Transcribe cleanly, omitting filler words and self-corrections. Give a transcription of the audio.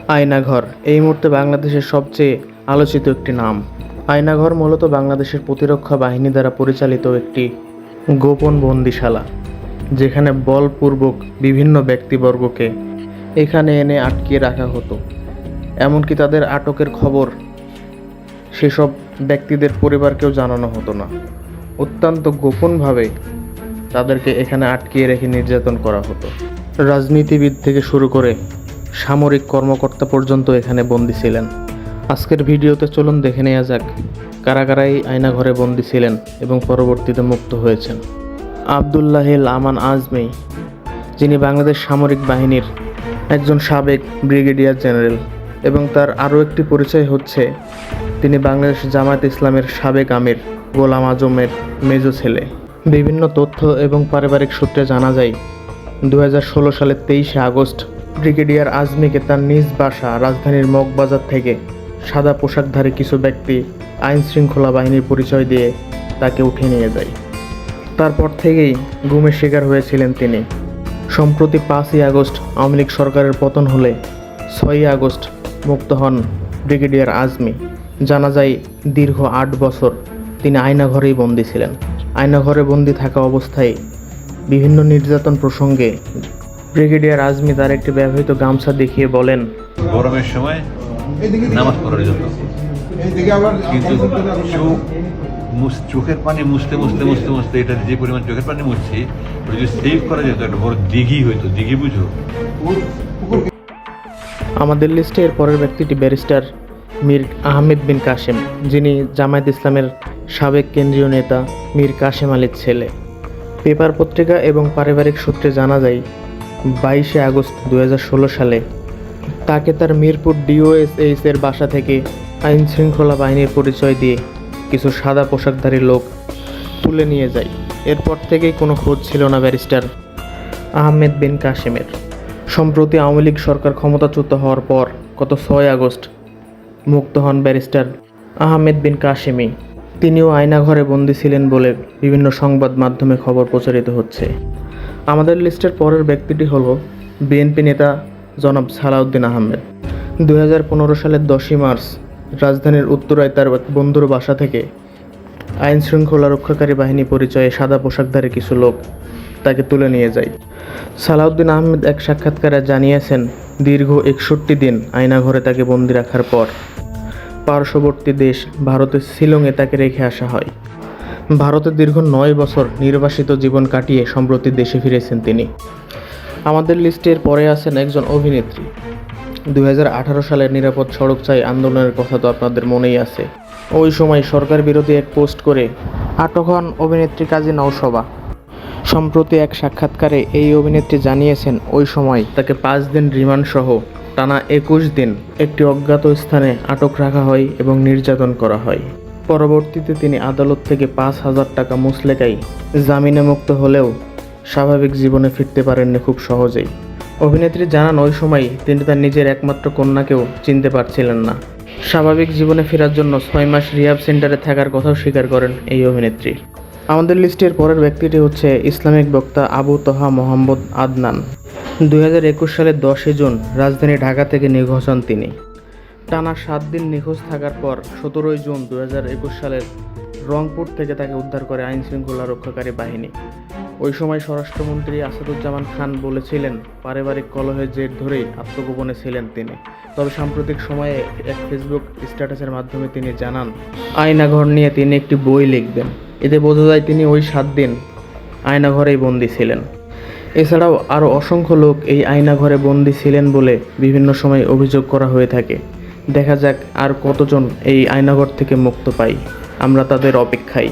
আয়নাঘর এই মুহূর্তে বাংলাদেশের সবচেয়ে আলোচিত একটি নাম। আয়নাঘর মূলত বাংলাদেশের প্রতিরক্ষা বাহিনী দ্বারা পরিচালিত একটি গোপন বন্দিশালা, যেখানে বলপূর্বক বিভিন্ন ব্যক্তিবর্গকে এখানে এনে আটকিয়ে রাখা হতো। এমনকি তাদের আটকের খবর সেসব ব্যক্তিদের পরিবারকেও জানানো হতো না। অত্যন্ত গোপনভাবে তাদেরকে এখানে আটকিয়ে রেখে নির্যাতন করা হতো। রাজনীতিবিদ থেকে শুরু করে সামরিক কর্মকর্তা পর্যন্ত এখানে বন্দী ছিলেন। আজকের ভিডিওতে চলুন দেখে নেওয়া যাক কারা কারা এই আয়নাঘরে বন্দী ছিলেন এবং পরবর্তীতে মুক্ত হয়েছেন। আবদুল্লাহিল আমান আজমি, যিনি বাংলাদেশ সামরিক বাহিনীর একজন সাবেক ব্রিগেডিয়ার জেনারেল, এবং তার আরও একটি পরিচয় হচ্ছে তিনি বাংলাদেশ জামায়াত ইসলামের সাবেক আমির গোলাম আজমের মেজো ছেলে। বিভিন্ন তথ্য এবং পারিবারিক সূত্রে জানা যায় 2016 সালের 23শে আগস্ট ব্রিগেডিয়ার আজমিকে তার নিজ বাসা রাজধানীর মগবাজার থেকে সাদা পোশাকধারী কিছু ব্যক্তি আইন শৃঙ্খলা বাহিনীর পরিচয় দিয়ে তাকে উঠে নিয়ে যায়। তারপর থেকেই গুমের শিকার হয়েছিলেন তিনি। সম্প্রতি 5ই আগস্ট আওয়ামী লীগ সরকারের পতন হলে 6ই আগস্ট মুক্ত হন ব্রিগেডিয়ার আজমি। জানা যায় দীর্ঘ 8 বছর তিনি আয়নাঘরেই বন্দী ছিলেন। আয়নাঘরে বন্দী থাকা অবস্থায় বিভিন্ন নির্যাতন প্রসঙ্গে ব্রিগেডিয়ার আজমি তার একটি ব্যবহৃত গামছা দেখিয়ে বলেন, গরমের সময় নামাজ পড়ার জন্য, কিন্তু চোখের পানি মুছতে মুছতে মুছতে মুছতে এটা যে পরিমাণ চোখের পানি মুছছি যদি সেভ করা যেত একটা বড় দিঘি হইতো। দিঘি বুঝো? আমাদের লিস্টে এর পরের ব্যক্তিটি ব্যারিস্টার মীর আহমেদ বিন কাশেম, যিনি জামায়াত ইসলামের সাবেক কেন্দ্রীয় নেতা মীর কাশেম আলীর ছেলে। পেপার পত্রিকা এবং পারিবারিক সূত্রে জানা যায় 22শে আগস্ট 2016 সালে তাকে তার মিরপুর ডিওএসএইচ এর বাসা থেকে আইন শৃঙ্খলা বাহিনীর পরিচয় দিয়ে কিছু সাদা পোশাকধারী লোক তুলে নিয়ে যায়। এরপর থেকেই কোনো খোঁজ ছিল না ব্যারিস্টার আহমেদ বিন কাশেমের। সম্প্রতি আওয়ামী লীগ সরকার ক্ষমতাচ্যুত হওয়ার পর গত 6 আগস্ট মুক্ত হন ব্যারিস্টার আহমেদ বিন কাশেমি। তিনিও আয়নাঘরে বন্দী ছিলেন বলে বিভিন্ন সংবাদ মাধ্যমে খবর প্রচারিত হচ্ছে। আমাদের লিস্টের পরের ব্যক্তিটি হল বিএনপি নেতা জনাব সালাউদ্দিন আহমেদ। 2015 সালের 10ই মার্চ রাজধানীর উত্তরায় তার বন্ধুর বাসা থেকে আইন শৃঙ্খলা রক্ষাকারী বাহিনী পরিচয়ে সাদা পোশাকধারী কিছু লোক তাকে তুলে নিয়ে যায়। সালাউদ্দিন আহমেদ এক সাক্ষাৎকারে জানিয়েছেন, দীর্ঘ 61 দিন আয়নাঘরে তাকে বন্দী রাখার পর পার্শ্ববর্তী দেশ ভারতের শিলংয়ে তাকে রেখে আসা হয়। ভারতে দীর্ঘ 9 বছর নির্বাসিত জীবন কাটিয়ে সম্প্রতি দেশে ফিরেছেন তিনি। আমাদের লিস্টের পরে আছেন একজন অভিনেত্রী। 2018 সালের নিরাপদ সড়ক চাই আন্দোলনের কথা তো আপনাদের মনেই আছে। ওই সময় সরকার বিরোধী এক পোস্ট করে আটক হন অভিনেত্রী কাজী নওশবা। সম্প্রতি এক সাক্ষাৎকারে এই অভিনেত্রী জানিয়েছেন ওই সময় তাকে 5 দিন রিমান্ড সহ টানা 21 দিন একটি অজ্ঞাত স্থানে আটক রাখা হয় এবং নির্যাতন করা হয়। পরবর্তীতে তিনি আদালত থেকে 5,000 টাকা মুচলেকাই জামিনে মুক্ত হলেও স্বাভাবিক জীবনে ফিরতে পারেননি খুব সহজেই। অভিনেত্রী জানান ওই সময় তিনি তার নিজের একমাত্র কন্যাকেও চিনতে পারছিলেন না। স্বাভাবিক জীবনে ফেরার জন্য 6 মাস রিহাব সেন্টারে থাকার কথাও স্বীকার করেন এই অভিনেত্রী। আমাদের লিস্টের পরের ব্যক্তিটি হচ্ছে ইসলামিক বক্তা আবু তহা মোহাম্মদ আদনান। 2021 সালের 10 জুন রাজধানী ঢাকা থেকে নিখোঁজ হন তিনি। টানা 7 দিন নিখোঁজ থাকার পর 17 জুন 2021 সালের রংপুর থেকে তাকে উদ্ধার করে আইন শৃঙ্খলা রক্ষাকারী বাহিনী। ওই সময় স্বরাষ্ট্রমন্ত্রী আসাদুজ্জামান খান বলেছিলেন পারিবারিক কলহের জের ধরেই আত্মগোপনে ছিলেন তিনি। তবে সাম্প্রতিক সময়ে এক ফেসবুক স্ট্যাটাসের মাধ্যমে তিনি জানান আয়নাঘর নিয়ে তিনি একটি বই লিখবেন। এতে বোঝা যায় তিনি ওই 7 দিন আয়নাঘরেই বন্দী ছিলেন। এছাড়াও আরও অসংখ্য লোক এই আয়নাঘরে বন্দী ছিলেন বলে বিভিন্ন সময় অভিযোগ করা হয়ে থাকে। দেখা যাক আর কতজন এই আয়নাঘর থেকে মুক্ত পাই, আমরা তাদের অপেক্ষায়।